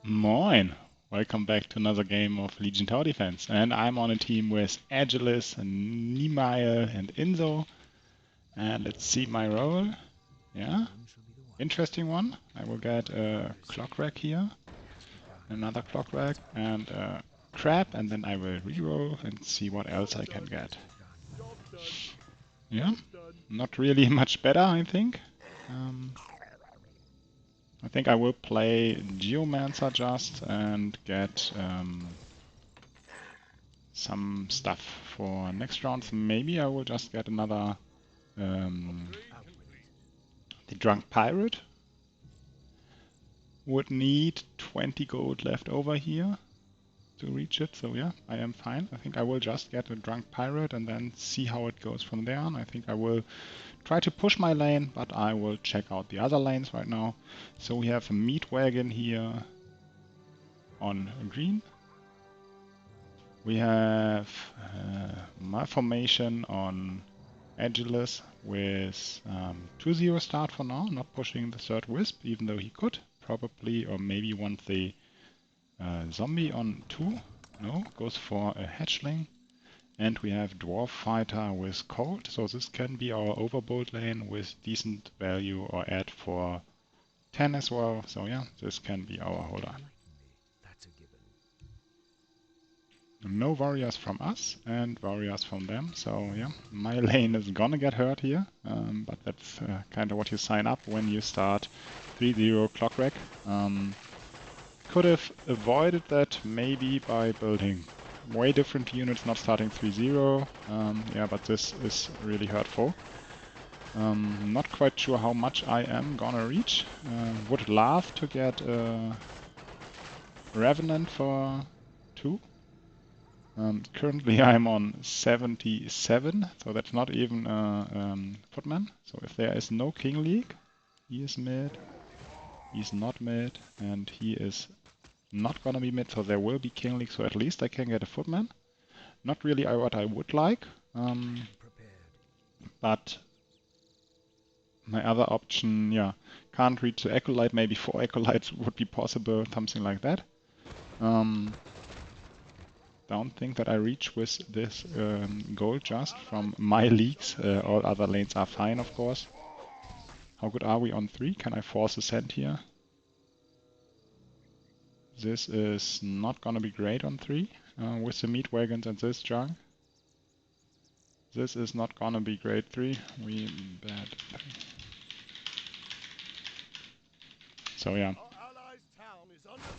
Moin! Welcome back to another game of Legion Tower Defense. And I'm on a team with Agilis, Nimael, and Inzo. And let's see my role. Yeah, interesting one. I will get a clock rack here, another clock rack, and a crab, and then I will reroll and see what else I can get. Yeah, not really much better, I think. I think I will play Geomancer just and get some stuff for next round. Maybe I will just get another the Drunk Pirate. Would need 20 gold left over here to reach it, so yeah, I am fine. I think I will just get a Drunk Pirate and then see how it goes from there on. I think I will try to push my lane, but I will check out the other lanes right now. So we have a meat wagon here on green. We have malformation on Agilis with 2-0 start for now, not pushing the third wisp, even though he could probably, or maybe want the zombie on 2. No, goes for a hatchling. And we have dwarf fighter with cold, so this can be our overbold lane with decent value or add for 10 as well. So yeah, this can be our holder. No warriors from us and warriors from them, so yeah, my lane is gonna get hurt here, but that's kind of what you sign up when you start 3-0 clock wreck. Could have avoided that maybe by building way different units, not starting 3-0, yeah, but this is really hurtful. Not quite sure how much I am gonna reach. Would love to get a Revenant for 2. Currently I'm on 77, so that's not even a footman. So if there is no King League, he is mid, he's not mid, and he is not gonna be mid, so there will be King League, so at least I can get a footman. Not really what I would like, but my other option, yeah, can't reach the Acolyte, maybe 4 Acolytes would be possible, something like that. Don't think that I reach with this gold just from my leagues. All other lanes are fine, of course. How good are we on 3? Can I force a send here? This is not gonna be great on 3 with the meat wagons and this junk. This is not gonna be great 3. We bad 3. So yeah.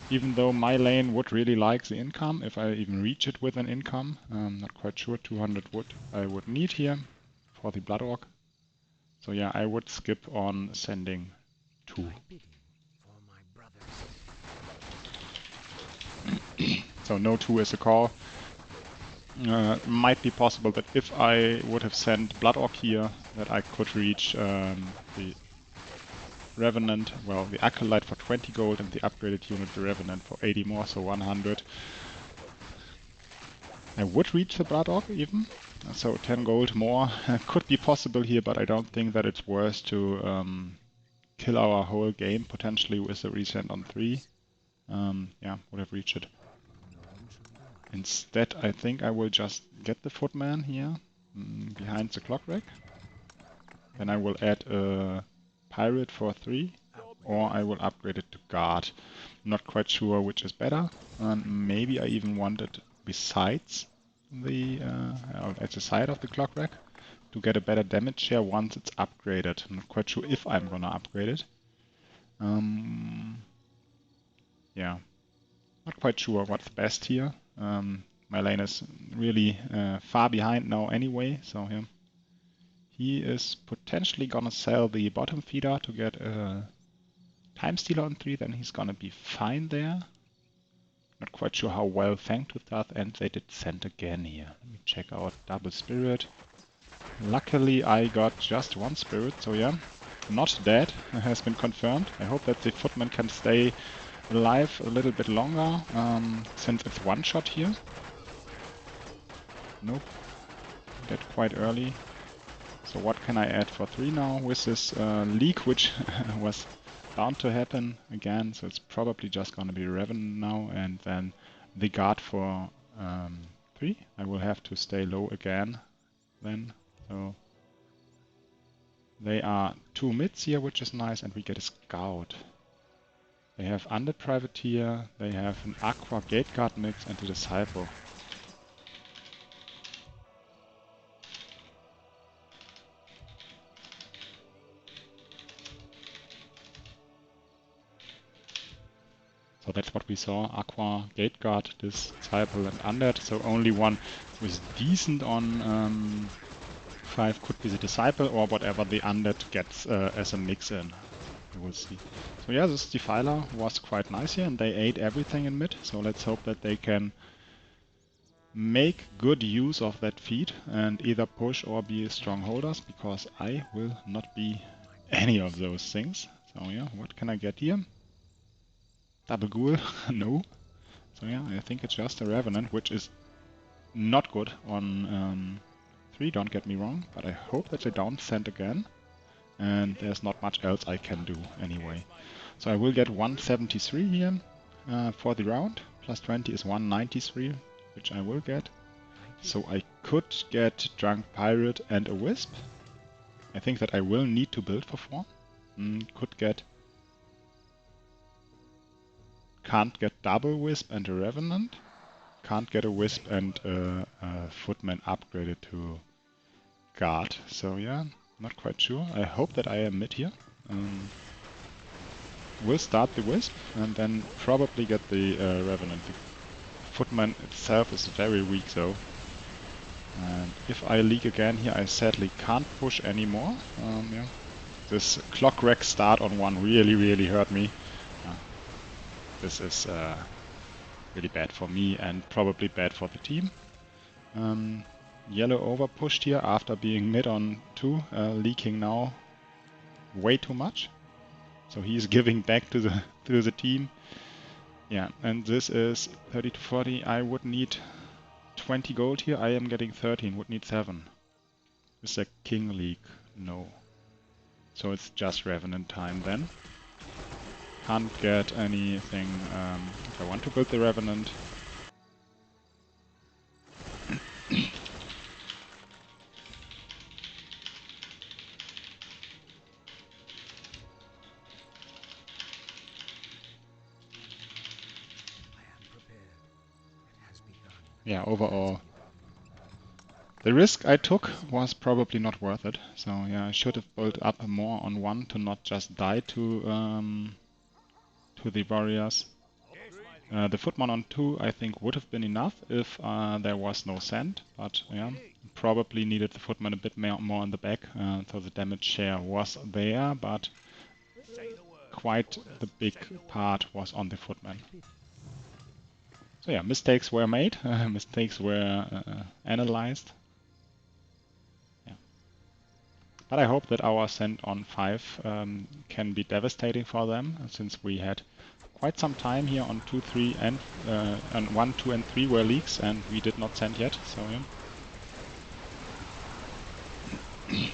Even though my lane would really like the income, if I even reach it with an income, not quite sure, 200 wood I would need here for the Blood Orc. So yeah, I would skip on sending 2. So no 2 is a call. Might be possible that if I would have sent Blood Orc here, that I could reach the Revenant, well, the Acolyte for 20 gold and the upgraded unit, the Revenant, for 80 more, so 100. I would reach the Blood Orc even, so 10 gold more could be possible here, but I don't think that it's worth to kill our whole game potentially with the resend on 3. Yeah, would have reached it. Instead, I think I will just get the footman here behind the clock rack. Then I will add a pirate for 3, or I will upgrade it to guard. Not quite sure which is better. Maybe I even want it besides the at the side of the clock rack to get a better damage share once it's upgraded. I'm not quite sure if I'm gonna upgrade it. Yeah, not quite sure what's best here. My lane is really far behind now anyway, so yeah. He is potentially gonna sell the bottom feeder to get a time stealer on 3, then he's gonna be fine there. Not quite sure how well Fangtooth does, and they did send again here. Let me check out double spirit. Luckily I got just 1 spirit, so yeah, not dead, has been confirmed. I hope that the footman can stay alive a little bit longer, since it's 1 shot here. Nope, dead quite early. So what can I add for 3 now with this leak, which was bound to happen again, so it's probably just gonna be Revenant now, and then the guard for 3. I will have to stay low again then. So they are 2 mids here, which is nice, and we get a scout. They have Undead Privateer, they have an Aqua Gate Guard mix and a Disciple. So that's what we saw, Aqua, Gate Guard, Disciple and Undead. So only one who is decent on 5 could be the Disciple or whatever the Undead gets as a mix-in. We will see. So yeah, this Defiler was quite nice here and they ate everything in mid. So let's hope that they can make good use of that feat and either push or be strongholders, because I will not be any of those things. So yeah, what can I get here? Double Ghoul? No. So yeah, I think it's just a Revenant, which is not good on 3, don't get me wrong, but I hope that they don't send again. And there's not much else I can do anyway. So I will get 173 here for the round. Plus 20 is 193, which I will get. So I could get Drunk Pirate and a Wisp. I think that I will need to build for 4. Could get... Can't get double Wisp and a Revenant. Can't get a Wisp and a Footman upgraded to Guard. So yeah, not quite sure. I hope that I am mid here. We'll start the Wisp and then probably get the Revenant. The Footman itself is very weak though. And if I leak again here, I sadly can't push anymore. Yeah. This clock wreck start on 1 really hurt me. This is really bad for me and probably bad for the team. Yellow over pushed here after being mid on 2, leaking now way too much. So he's giving back to the team. Yeah, and this is 30 to 40. I would need 20 gold here. I am getting 13, would need 7. Is a king league? No. So it's just Revenant time then. Can't get anything if I want to build the Revenant. Yeah, overall, the risk I took was probably not worth it. So yeah, I should have built up more on 1 to not just die to the warriors. The Footman on 2 I think would have been enough if there was no sand, but yeah, probably needed the Footman a bit more on the back, so the damage share was there, but quite the big part was on the Footman. So yeah, mistakes were made, mistakes were analyzed. Yeah. But I hope that our send on 5 can be devastating for them, since we had quite some time here on 2, 3 and on 1, 2 and 3 were leaks and we did not send yet, so yeah.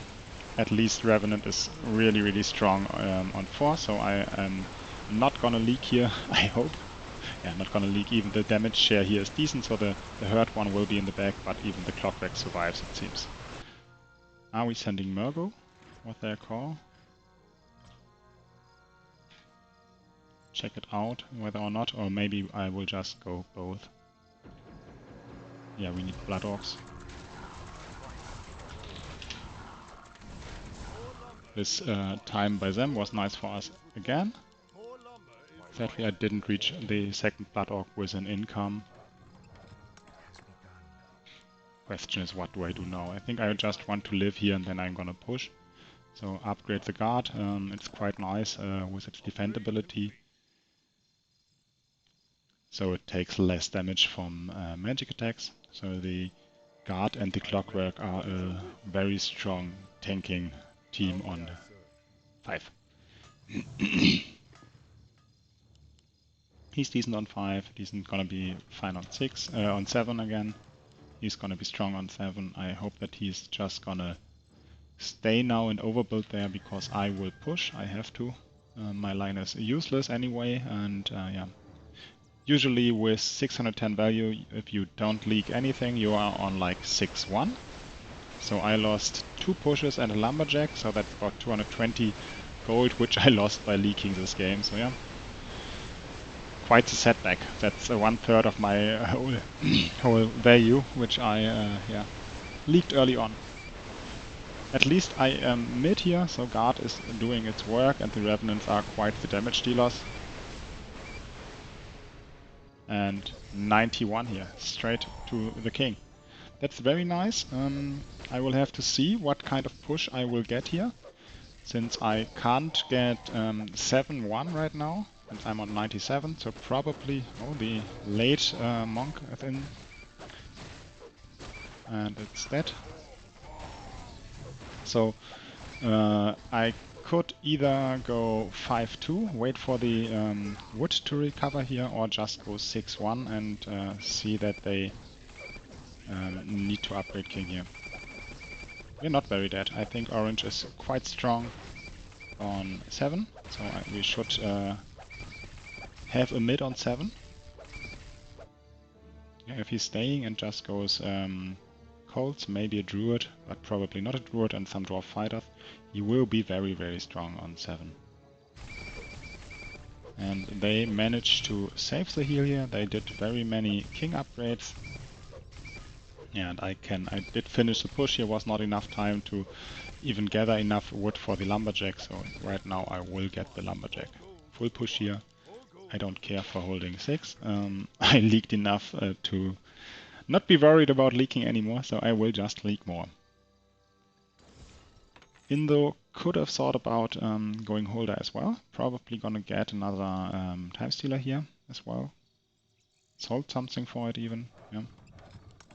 At least Revenant is really strong on 4, so I am not gonna leak here, I hope. Yeah, not gonna leak. Even the damage share here is decent, so the hurt one will be in the back, but even the clockback survives, it seems. Are we sending Murgo? What their call? Check it out, whether or not, or maybe I will just go both. Yeah, we need Blood Orcs. This time by them was nice for us again. Sadly, I didn't reach the second Blood Orc with an income. Question is, what do I do now? I think I just want to live here and then I'm gonna push. So upgrade the guard. It's quite nice with its defendability. So it takes less damage from magic attacks. So the guard and the clockwork are a very strong tanking team on 5. He's decent on 5, he's gonna be fine on 6, on 7 again. He's gonna be strong on 7. I hope that he's just gonna stay now and overbuild there, because I will push, I have to. My line is useless anyway, and yeah. Usually with 610 value, if you don't leak anything, you are on like 6-1. So I lost 2 pushes and a lumberjack, so that's about 220 gold, which I lost by leaking this game. So yeah, quite a setback. That's 1/3 of my whole value, which I yeah, leaked early on. At least I am mid here, so guard is doing its work, and the revenants are quite the damage dealers. And 91 here, straight to the king. That's very nice. I will have to see what kind of push I will get here, since I can't get 7-1 right now, and I'm on 97, so probably, oh, the late monk is in, and it's dead. So I could either go 5-2, wait for the wood to recover here, or just go 6-1 and see that they need to upgrade king here. We're not very dead. I think orange is quite strong on 7, so we should have a mid on 7. Yeah, if he's staying and just goes colts, maybe a druid, but probably not a druid, and some dwarf fighters, he will be very, very strong on 7. And they managed to save the heal here. They did very many king upgrades. Yeah, and I did finish the push here. Was not enough time to even gather enough wood for the lumberjack, so right now I will get the lumberjack. Full push here. I don't care for holding 6. I leaked enough to not be worried about leaking anymore, so I will just leak more. Indo could have thought about going holder as well. Probably gonna get another time stealer here as well. Sold something for it even. Yeah.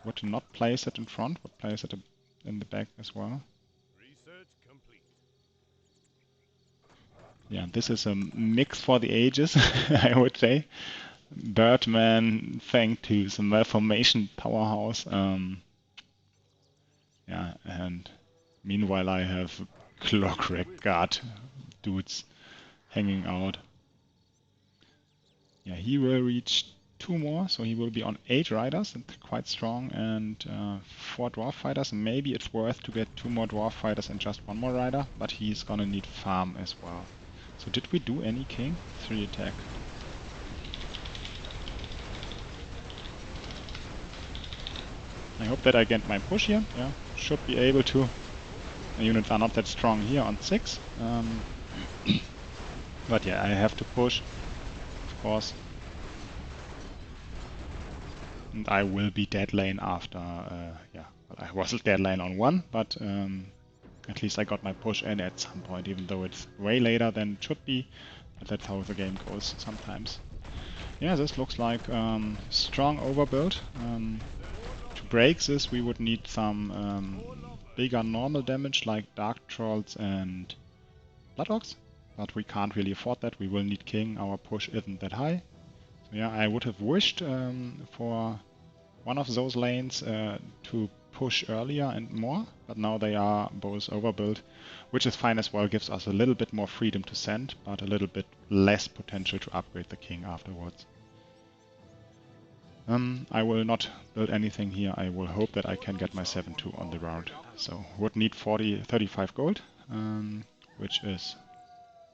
Would not place it in front, would place it in the back as well. Research complete. Yeah, this is a mix for the ages, I would say. Birdman, thanks to some malformation powerhouse. Yeah, and meanwhile I have clockwork guard dudes hanging out. Yeah, he will reach 2 more, so he will be on 8 riders, and quite strong, and 4 dwarf fighters. Maybe it's worth to get 2 more dwarf fighters and just 1 more rider, but he's gonna need farm as well. So did we do any king? 3 attack. I hope that I get my push here. Yeah, should be able to. The units are not that strong here on 6. But yeah, I have to push, of course. And I will be dead lane after, yeah, well, I was dead lane on 1, but at least I got my push in at some point, even though it's way later than it should be. But that's how the game goes sometimes. Yeah, this looks like strong overbuild. To break this, we would need some bigger normal damage like Dark Trolls and Blood Ox, but we can't really afford that. We will need King. Our push isn't that high. So yeah, I would have wished for one of those lanes to push earlier and more, but now they are both overbuilt, which is fine as well. Gives us a little bit more freedom to send, but a little bit less potential to upgrade the king afterwards. I will not build anything here. I will hope that I can get my 7-2 on the round. So would need 35 gold, which is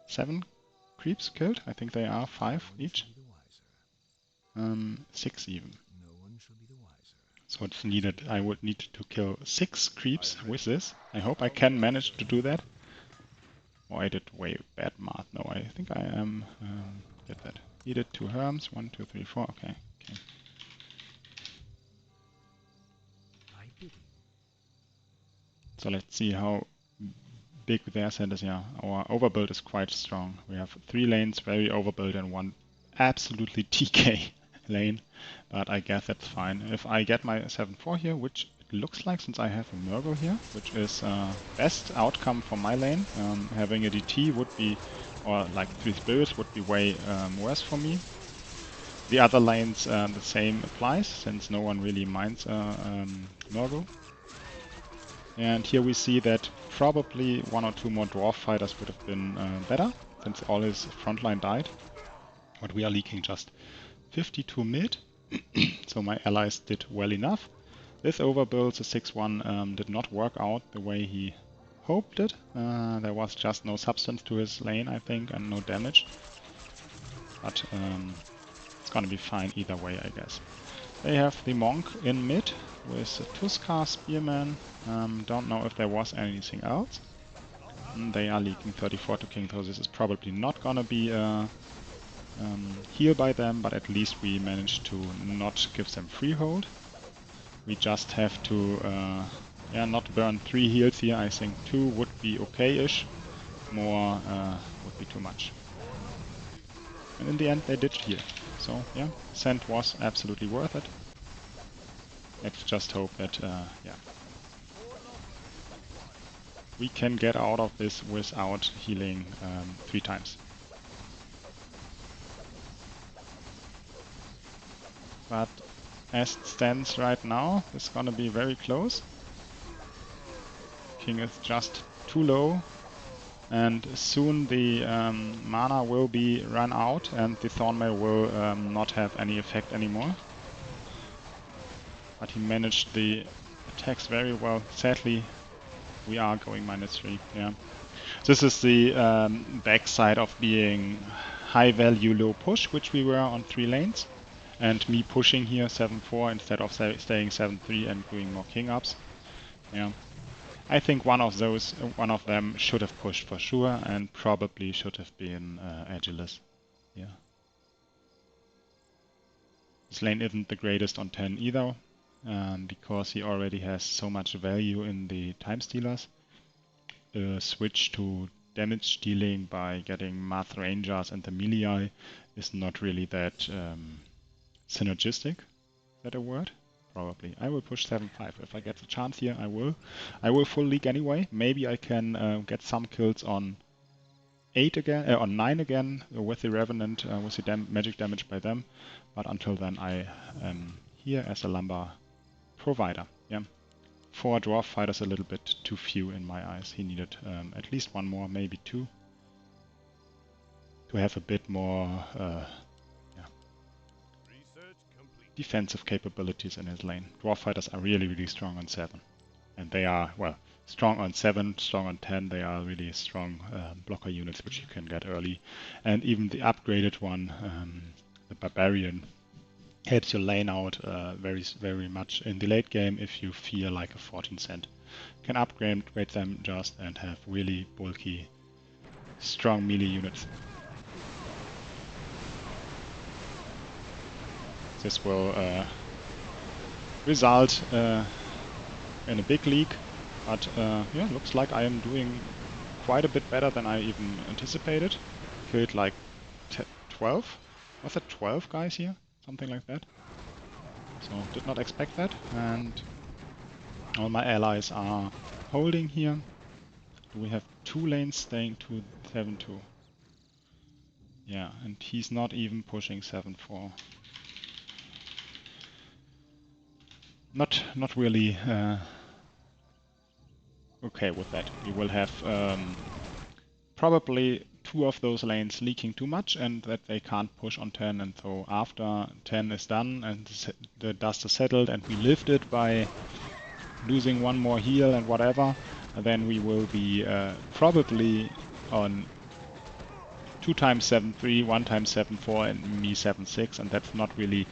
7 creeps killed. I think they are 5 each. 6 even. So it's needed. I would need to kill 6 creeps with this. I hope I can manage to do that. Oh, I did way bad math. No, I think I am. Get that. Needed 2 herms. 1, 2, 3, 4. Okay. So let's see how big their set is. Yeah, our overbuild is quite strong. We have 3 lanes very overbuilt and 1 absolutely TK lane, but I guess that's fine. If I get my 7-4 here, which it looks like since I have a Murgo here, which is best outcome for my lane. Having a DT would be, or like 3 spirits would be way worse for me. The other lanes the same applies, since no one really minds Murgo. And here we see that probably 1 or 2 more dwarf fighters would have been better. since all his frontline died. But we are leaking just 52 mid, so my allies did well enough. This overbuild, the 6-1, did not work out the way he hoped it. There was just no substance to his lane, I think, and no damage. But it's gonna be fine either way, I guess. They have the Monk in mid with Tuskar, Spearman. Don't know if there was anything else. They are leaking 34 to King, so this is probably not gonna be a heal by them, but at least we managed to not give them freehold. We just have to not burn 3 heals here. I think 2 would be okay-ish. More would be too much. And in the end they did heal. So yeah, send was absolutely worth it. Let's just hope that we can get out of this without healing 3 times. But as it stands right now, it's gonna be very close. King is just too low, and soon the mana will be run out and the Thornmail will not have any effect anymore. But he managed the attacks very well. Sadly, we are going -3, yeah. This is the backside of being high value, low push, which we were on 3 lanes. And me pushing here 7-4 instead of staying 7-3 and doing more king ups. Yeah. I think one of them should have pushed for sure, and probably should have been Agilis. Yeah. This lane isn't the greatest on 10 either, because he already has so much value in the time stealers. Switch to damage dealing by getting Math Rangers and the melee is not really that synergistic. Is that a word? Probably. I will push 7-5. If I get the chance here, I will. I will full league anyway. Maybe I can get some kills on 8 again, on 9 again with the Revenant, with the magic damage by them. But until then, I am here as a lumber provider. Yeah. 4 dwarf fighters a little bit too few in my eyes. He needed at least 1 more, maybe 2, to have a bit more defensive capabilities in his lane. Dwarf fighters are really, really strong on 7. And they are, well, strong on 7, strong on 10. They are really strong blocker units which you can get early. And even the upgraded one, the Barbarian, helps your lane out very, very much in the late game if you feel like a 14 cent. You can upgrade them just and have really bulky, strong melee units. This will result in a big league, but yeah, looks like I am doing quite a bit better than I even anticipated. Killed like 12? Was it 12 guys here? Something like that. So did not expect that, and all my allies are holding here. Do we have 2 lanes staying to 7-2? Yeah, and he's not even pushing 7-4. Not really okay with that. We will have probably 2 of those lanes leaking too much and that they can't push on 10, and so after 10 is done and the dust is settled and we lived it by losing 1 more heal and whatever, then we will be probably on 2 times 7-3, 1 times 7-4 and me 7-6, and that's not really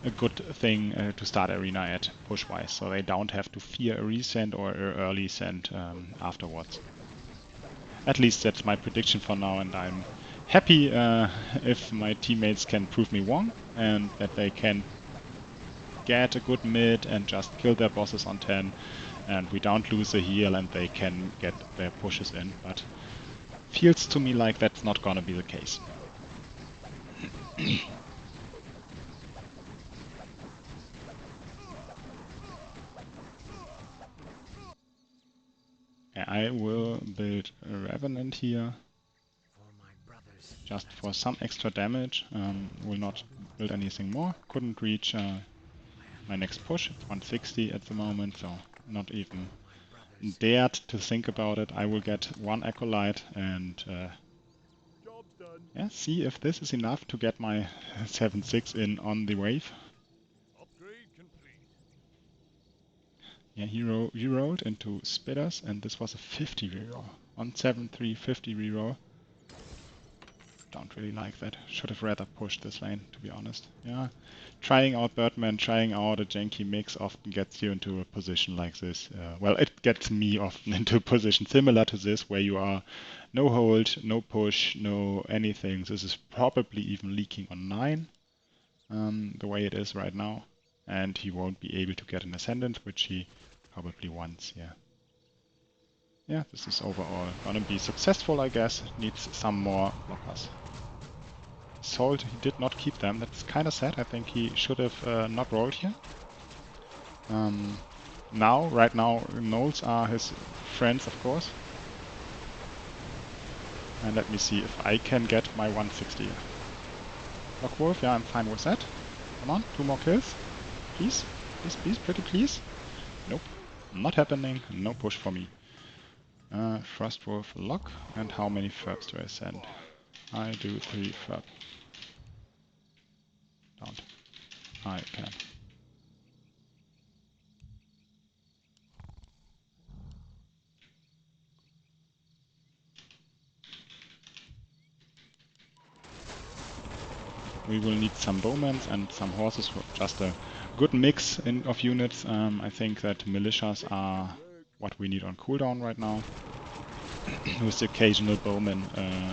a good thing to start arena at push-wise, so they don't have to fear a resend or an early send afterwards. At least that's my prediction for now, and I'm happy if my teammates can prove me wrong and that they can get a good mid and just kill their bosses on 10 and we don't lose a heal and they can get their pushes in, but feels to me like that's not gonna be the case. I will build a Revenant here, just for some extra damage. Will not build anything more. Couldn't reach my next push. It's 160 at the moment, so not even dared to think about it. I will get 1 Acolyte and Yeah, see if this is enough to get my 7-6 in on the wave. Upgrade complete. Yeah, he rolled into spitters, and this was a 50 reroll. On 7-3, 50 reroll. Don't really like that. Should have rather pushed this lane, to be honest. Yeah, trying out Birdman, trying out a janky mix often gets you into a position like this. Well, it gets me often into a position similar to this, where you are no hold, no push, no anything. This is probably even leaking on 9, the way it is right now. And he won't be able to get an Ascendant, which he probably wants, yeah. Yeah, this is overall gonna be successful, I guess. Needs some more blockers. Sold, he did not keep them. That's kind of sad. I think he should have not rolled here. Right now, Knolls are his friends, of course. And let me see if I can get my 160. Lockwolf, yeah, I'm fine with that. Come on, 2 more kills. Please, please, please, pretty please. Nope, not happening. No push for me. Frostwolf lock. And how many Ferbs do I send? I do 3 Ferb. Don't. I can. We will need some bowmen and some horses for just a good mix of units. I think that militias are what we need on cooldown right now, with the occasional bowman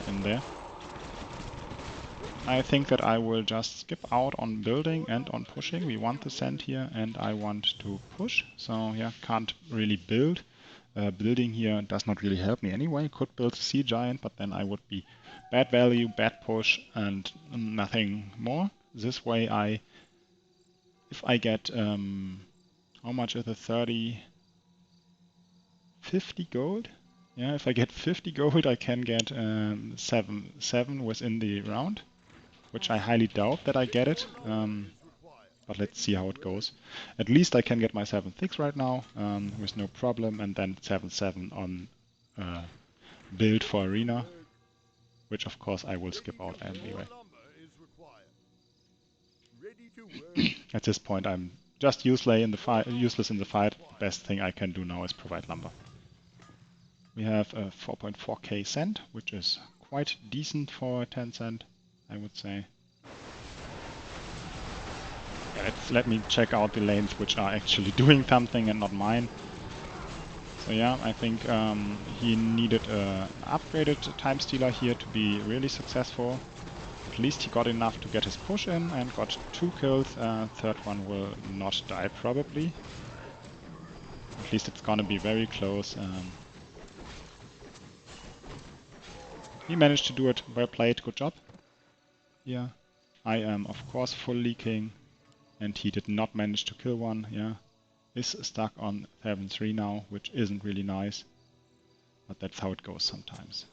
in there. I think that I will just skip out on building and on pushing. We want the send here and I want to push, so yeah, can't really build. Building here does not really help me anyway. Could build a sea giant, but then I would be bad value, bad push, and nothing more. This way, if I get how much is it? 30, 50 gold. Yeah, if I get 50 gold, I can get 7 within the round, which I highly doubt that I get it. But let's see how it goes. At least I can get my 7-6 right now with no problem, and then 7-7 on build for arena, which of course I will skip out anyway. At this point I'm just useless in the fight. The best thing I can do now is provide lumber. We have a 4.4k cent, which is quite decent for 10 cent, I would say. Yeah, let me check out the lanes which are actually doing something and not mine. So yeah, I think he needed an upgraded time stealer here to be really successful. At least he got enough to get his push in and got 2 kills. Third one will not die probably. At least it's gonna be very close. He managed to do it. Well played. Good job. Yeah. I am of course full leaking, and he did not manage to kill one. Yeah. Is stuck on 7-3 now, which isn't really nice. But that's how it goes sometimes.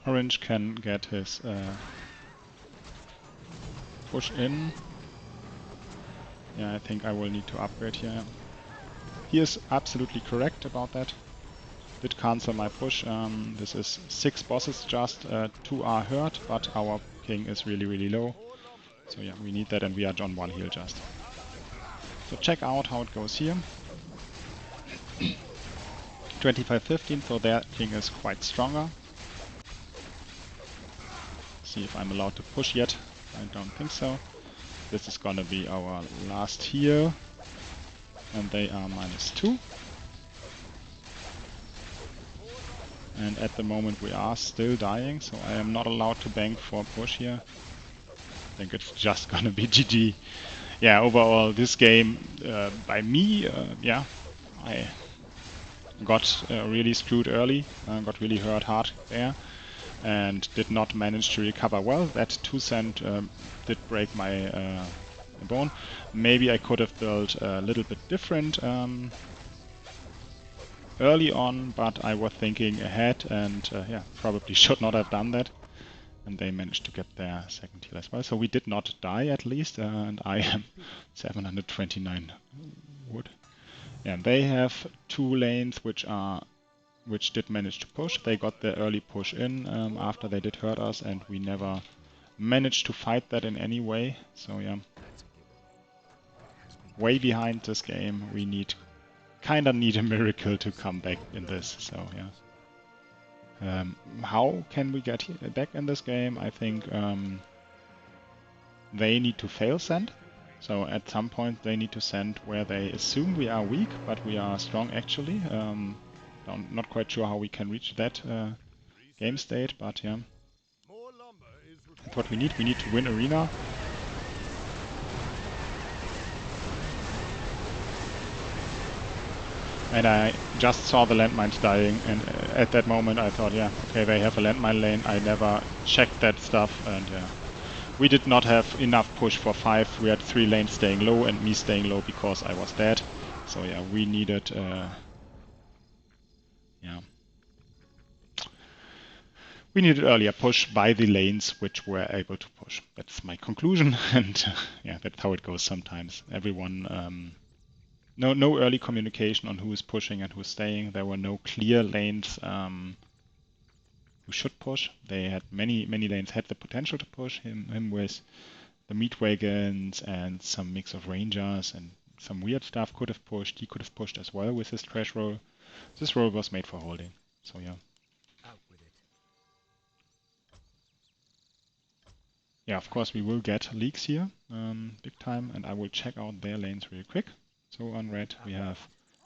Orange can get his push in. Yeah, I think I will need to upgrade here. He is absolutely correct about that. Did cancel my push. This is 6 bosses just. 2 are hurt, but our king is really, really low. So yeah, we need that, and we are on 1 heal just. So check out how it goes here. 25-15, so their king is quite stronger. See if I'm allowed to push yet. I don't think so. This is gonna be our last heal. And they are -2. And at the moment we are still dying, so I am not allowed to bank for push here. I think it's just gonna be GG. Yeah, overall this game by me, yeah, I got really screwed early, got really hurt hard there, and did not manage to recover well. That 2 cent did break my bone. Maybe I could have built a little bit different early on, but I was thinking ahead, and yeah, probably should not have done that. And they managed to get their second heal as well. So we did not die at least, and I am 729 wood. Yeah, they have 2 lanes which are which did manage to push. They got their early push in after they did hurt us, and we never managed to fight that in any way. So yeah, way behind this game. We kinda need a miracle to come back in this. So yeah. How can we get back in this game? I think they need to fail send. So at some point they need to send where they assume we are weak, but we are strong actually. Not quite sure how we can reach that game state, but yeah. That's what we need. We need to win arena. And I just saw the landmines dying, and at that moment I thought, yeah, okay, they have a landmine lane. I never checked that stuff, and yeah. We did not have enough push for 5. We had 3 lanes staying low and me staying low because I was dead. So yeah, we needed we needed earlier push by the lanes which were able to push. That's my conclusion, and yeah, that's how it goes sometimes. Everyone no early communication on who is pushing and who's staying. There were no clear lanes who should push. They had many lanes had the potential to push. Him with the meat wagons and some mix of rangers and some weird stuff could have pushed. He could have pushed as well with his trash roll. This roll was made for holding. So yeah. Yeah, of course we will get leaks here, big time, and I will check out their lanes real quick. So on red we have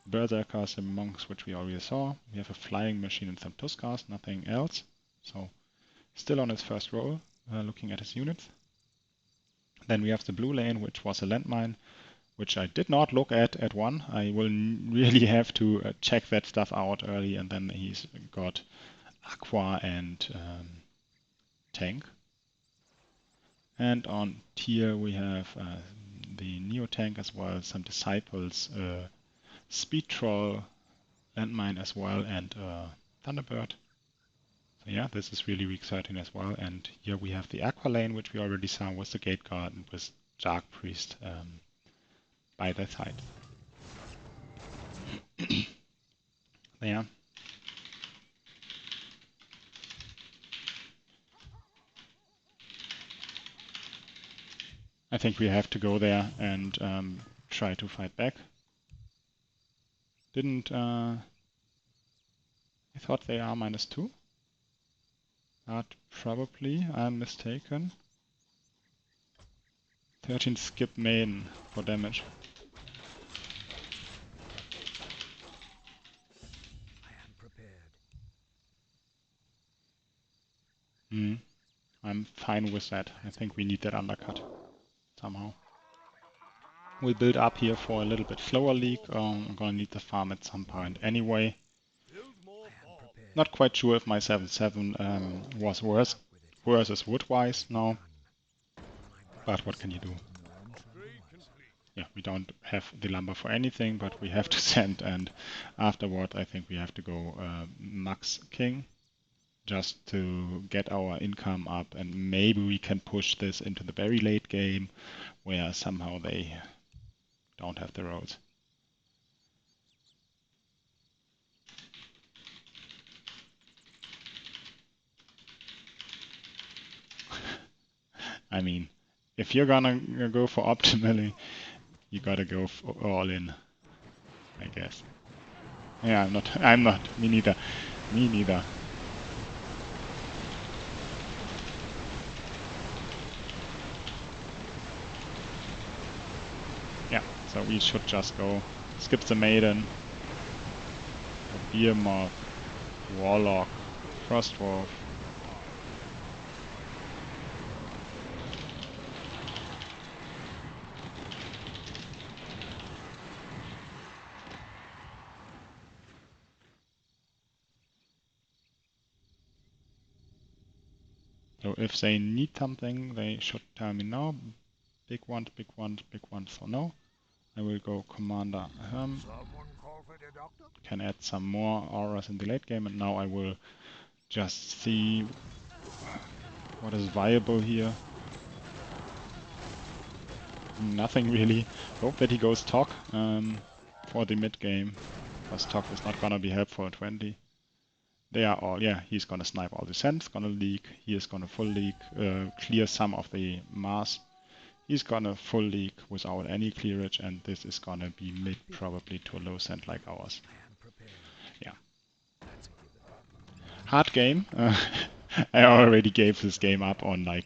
Berserkers and Monks, which we already saw. We have a Flying Machine and some Tuskars, nothing else. So still on his first roll, looking at his units. Then we have the blue lane, which was a landmine, which I did not look at 1. I will really have to check that stuff out early, and then he's got Aqua and Tank. And on tier we have the Neo Tank as well, some Disciples, Speed Troll, Landmine as well, and Thunderbird. So yeah, this is really exciting as well. And here we have the Aqua lane, which we already saw was the Gate Guard and with Dark Priest by their side. Yeah. I think we have to go there and try to fight back. I thought they are -2, but probably I'm mistaken. 13 skip main for damage. I'm fine with that. I think we need that undercut somehow. We'll build up here for a little bit slower league. I'm gonna need the farm at some point anyway. Not quite sure if my 7-7 was worse as wood-wise now, but what can you do? Yeah, we don't have the lumber for anything, but we have to send, and afterward I think we have to go max king just to get our income up, and maybe we can push this into the very late game where somehow they don't have the roads. I mean, if you're gonna go for optimally, you gotta go all in, I guess. Yeah, I'm not, me neither. Me neither. Yeah, so we should just go skip the Maiden, Behemoth, Warlock, Frostwolf. So if they need something, they should tell me now. Big ones, big ones, big ones. So no. I will go Commander Can add some more auras in the late game, and now I will just see what is viable here. Nothing really. Hope that he goes Tok for the mid game, because Tok is not gonna be helpful at 20. They are all, yeah, he's gonna snipe all the sends, gonna leak, he is gonna full leak, clear some of the Mars. He's gonna full leak without any clearage, and this is gonna be mid probably to a low send like ours. Yeah. Hard game. I already gave this game up on like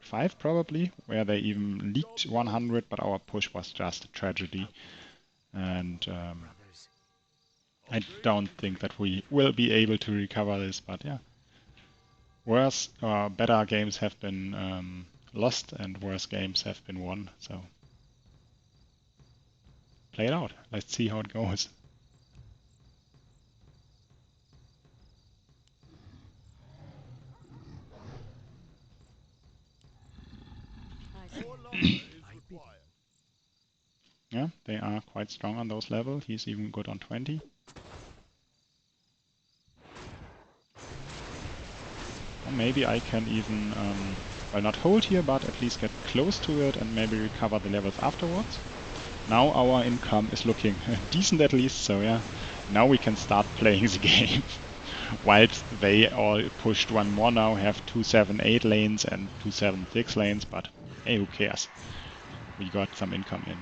5 probably, where they even leaked 100, but our push was just a tragedy. And I don't think that we will be able to recover this, but yeah. Worse, better games have been lost and worse games have been won, so play it out. Let's see how it goes. More lumber is required. Yeah, they are quite strong on those levels. He's even good on 20. Or maybe I can even, well, not hold here, but at least get close to it and maybe recover the levels afterwards. Now our income is looking decent at least, so yeah. Now we can start playing the game. Whilst they all pushed one more now, have 278 lanes and 276 lanes, but hey, who cares? We got some income in.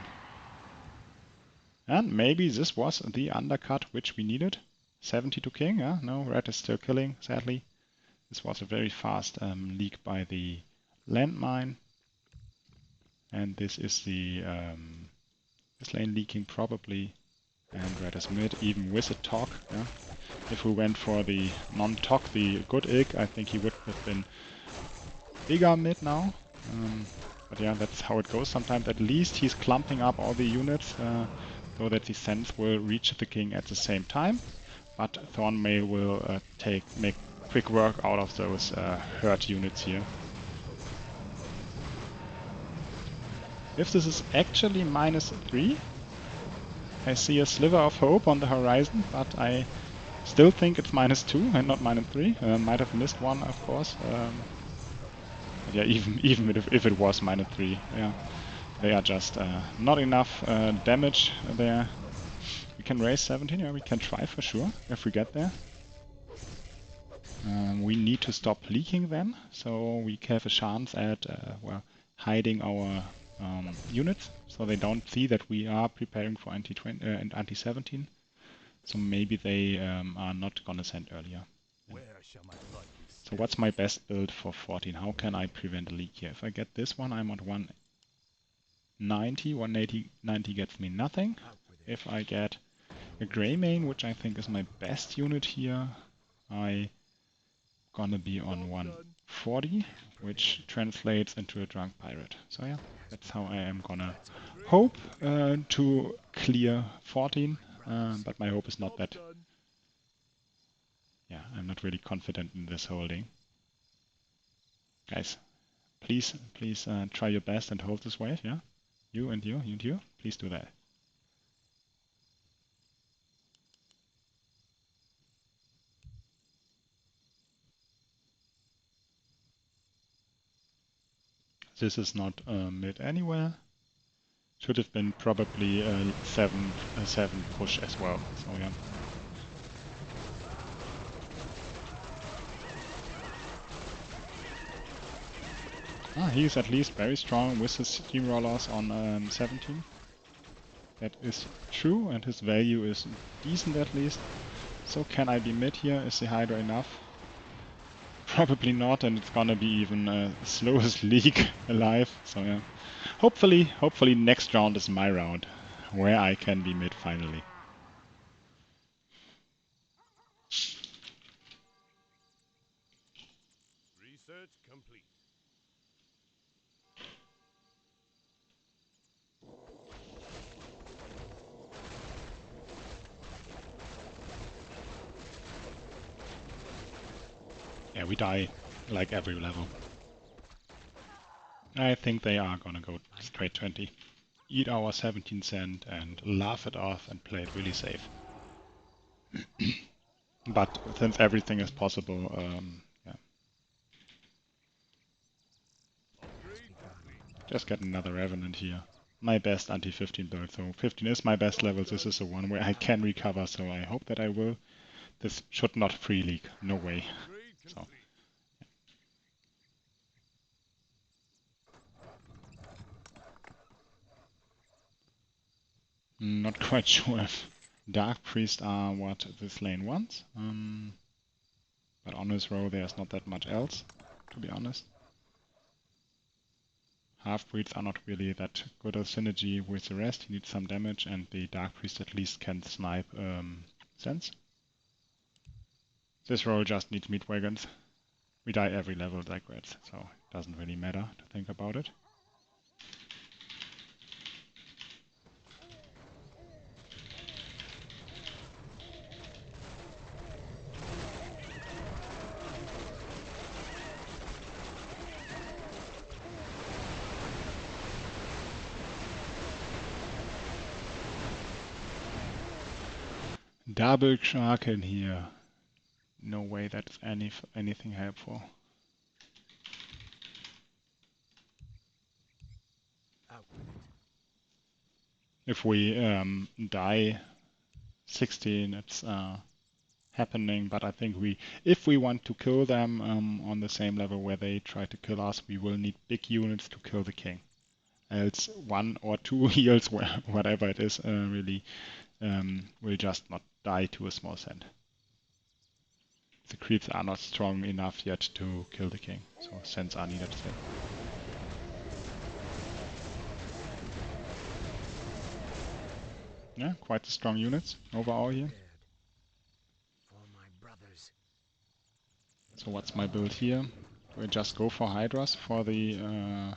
And maybe this was the undercut which we needed. 70 to king, yeah? No, red is still killing, sadly. This was a very fast leak by the landmine. And this is the this lane leaking probably. And red is mid, even with a talk, yeah? If we went for the non-talk, the good ilk, I think he would have been bigger mid now. But yeah, that's how it goes sometimes. At least he's clumping up all the units so that the sense will reach the king at the same time. But Thornmail will make quick work out of those hurt units here. If this is actually -3, I see a sliver of hope on the horizon, but I still think it's -2 and not -3. Might have missed one, of course. But yeah, even if it was -3, yeah, they are just not enough damage there. We can raise 17, yeah, we can try for sure if we get there. We need to stop leaking then, so we have a chance at well, hiding our units so they don't see that we are preparing for anti-17. So maybe they are not gonna send earlier. So what's my best build for 14? How can I prevent a leak here? If I get this one, I'm at 190. 180, 90 gets me nothing. If I get a Grey Mane, which I think is my best unit here, I gonna be on 140, which translates into a Drunk Pirate. So yeah, that's how I am gonna hope to clear 14, but my hope is not that. Yeah, I'm not really confident in this holding. Guys, please try your best and hold this wave, yeah? You and you and you, please do that. This is not mid anywhere. Should have been probably a 7 push as well, so yeah. He is at least very strong with his steamrollers on 17. That is true, and his value is decent at least. So can I be mid here? Is the Hydra enough? Probably not, and it's gonna be even slowest league alive. So yeah, hopefully next round is my round, where I can be mid finally. Research complete. Yeah, we die like every level. I think they are gonna go straight 20. Eat our 17 cent and laugh it off and play it really safe. But since everything is possible, yeah. Just get another Revenant here. My best anti-15 build, so 15 is my best level. This is the one where I can recover, so I hope that I will. this should not free leak. No way. Upgrade So complete. not quite sure if Dark Priest are what this lane wants. But on his row there's not that much else, to be honest. Half-breeds are not really that good a synergy with the rest. He needs some damage, and the Dark Priest at least can snipe Sense. This roll just needs meat wagons. We die every level like rats, so it doesn't really matter to think about it. Double Kraken here. No way that's anything helpful. Out with it. If we die 16, it's happening, but I think if we want to kill them on the same level where they try to kill us, we will need big units to kill the king. Else 1 or 2 heals, whatever it is, really will just not die to a small sand. The creeps are not strong enough yet to kill the king, so sands are needed still. Yeah, quite the strong units overall here. For my brothers. So what's my build here? Do I just go for Hydras for the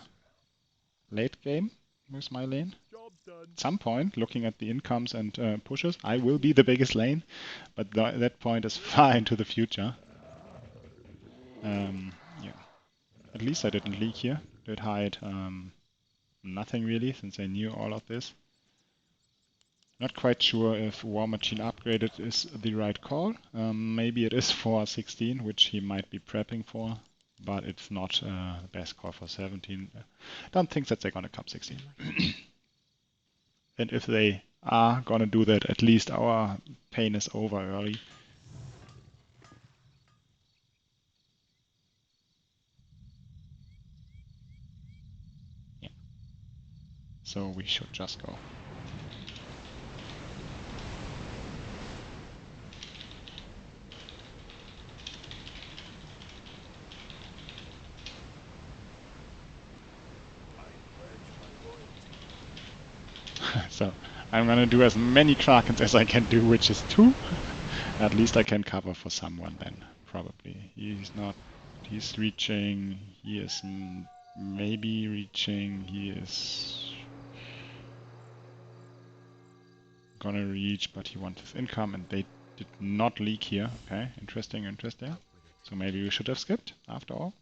late game with my lane? Job's done. At some point, looking at the incomes and pushes, I will be the biggest lane, but that point is far into the future. Yeah. At least I didn't leak here. Did hide nothing really, since I knew all of this. Not quite sure if War Machine upgraded is the right call. Maybe it is for 16, which he might be prepping for, but it's not the best call for 17. Don't think that they're gonna come 16. And if they are gonna do that, at least our pain is over early. Yeah. So we should just go. I pledge my loyalty. So I'm gonna do as many Krakens as I can do, which is 2. At least I can cover for someone then, probably. He's reaching, he is maybe reaching, he is gonna reach, but he wants his income and they did not leak here. Okay, interesting. Out with it. So maybe we should have skipped after all.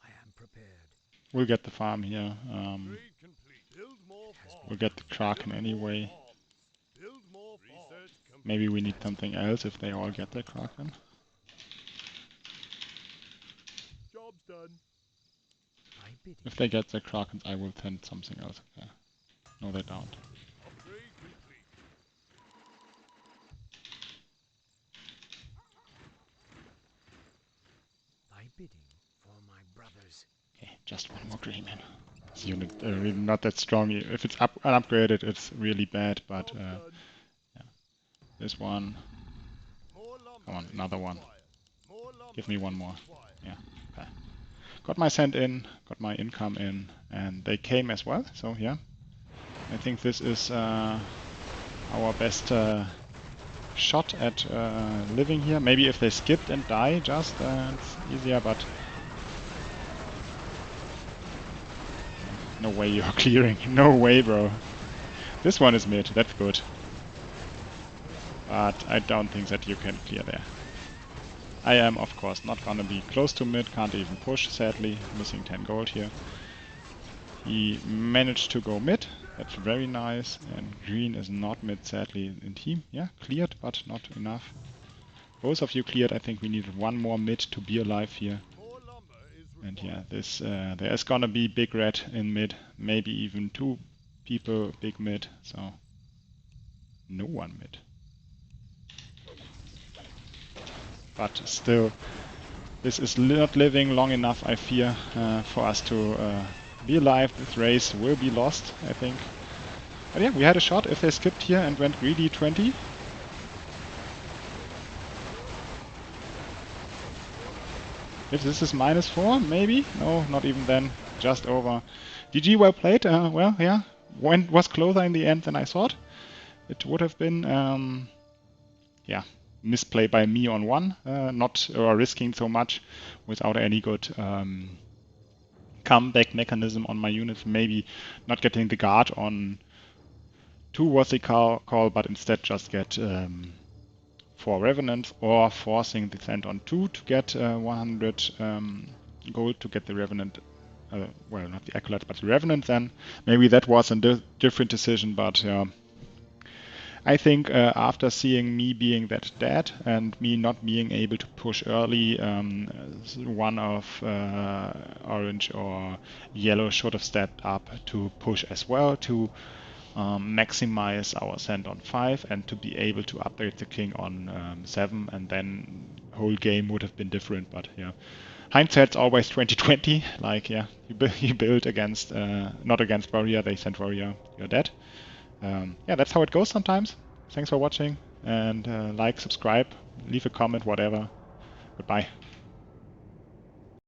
I am prepared. We'll get the farm here. Upgrade complete. Build more farms. We'll get the Kraken anyway. Build more farms. Research complete. Maybe we need something else if they all get the Kraken. Job's done. If they get the Kraken, I will send something else. Okay. No, they don't. Upgrade complete. By bidding for my brothers. Okay, just one more Greyman. This unit really not that strong. If it's unupgraded, it's really bad, but Job's yeah. done. This one. More lumber Come on, is another one. required. More lumber Give me one is more. required. Yeah. Okay. Got my send in, got my income in, and they came as well. So yeah, I think this is our best shot at living here. Maybe if they skipped and die, just it's easier. But no way you're clearing. No way, bro. This one is mid. That's good. But I don't think that you can clear there. I am, of course, not gonna be close to mid, can't even push, sadly. Missing 10 gold here. He managed to go mid, that's very nice. And green is not mid, sadly, in team. Yeah, cleared, but not enough. Both of you cleared, I think we need one more mid to be alive here. More lumber is And required. yeah, this there is gonna be big red in mid, maybe even 2 people big mid, so No one mid. But still, this is not living long enough, I fear, for us to be alive. This race will be lost, I think. But yeah, we had a shot if they skipped here and went greedy 20. If this is -4, maybe? No, not even then. Just over. GG, well played. Well, yeah, was closer in the end than I thought it would have been. Yeah, misplay by me on one, not risking so much without any good comeback mechanism on my units. Maybe not getting the guard on 2 was the call, but instead just get 4 Revenants, or forcing the Sand on 2 to get 100 gold to get the Revenant. Well, not the Acolyte, but the Revenant then. Maybe that was a different decision, but yeah. I think after seeing me being that dead and me not being able to push early, one of orange or yellow should have stepped up to push as well to maximize our send on 5 and to be able to upgrade the king on 7, and then whole game would have been different. But yeah, hindsight's always 2020. Like, yeah, you build against not against warrior, they send warrior, you're dead. Yeah, that's how it goes sometimes. Thanks for watching, and like, subscribe, leave a comment, whatever. Goodbye.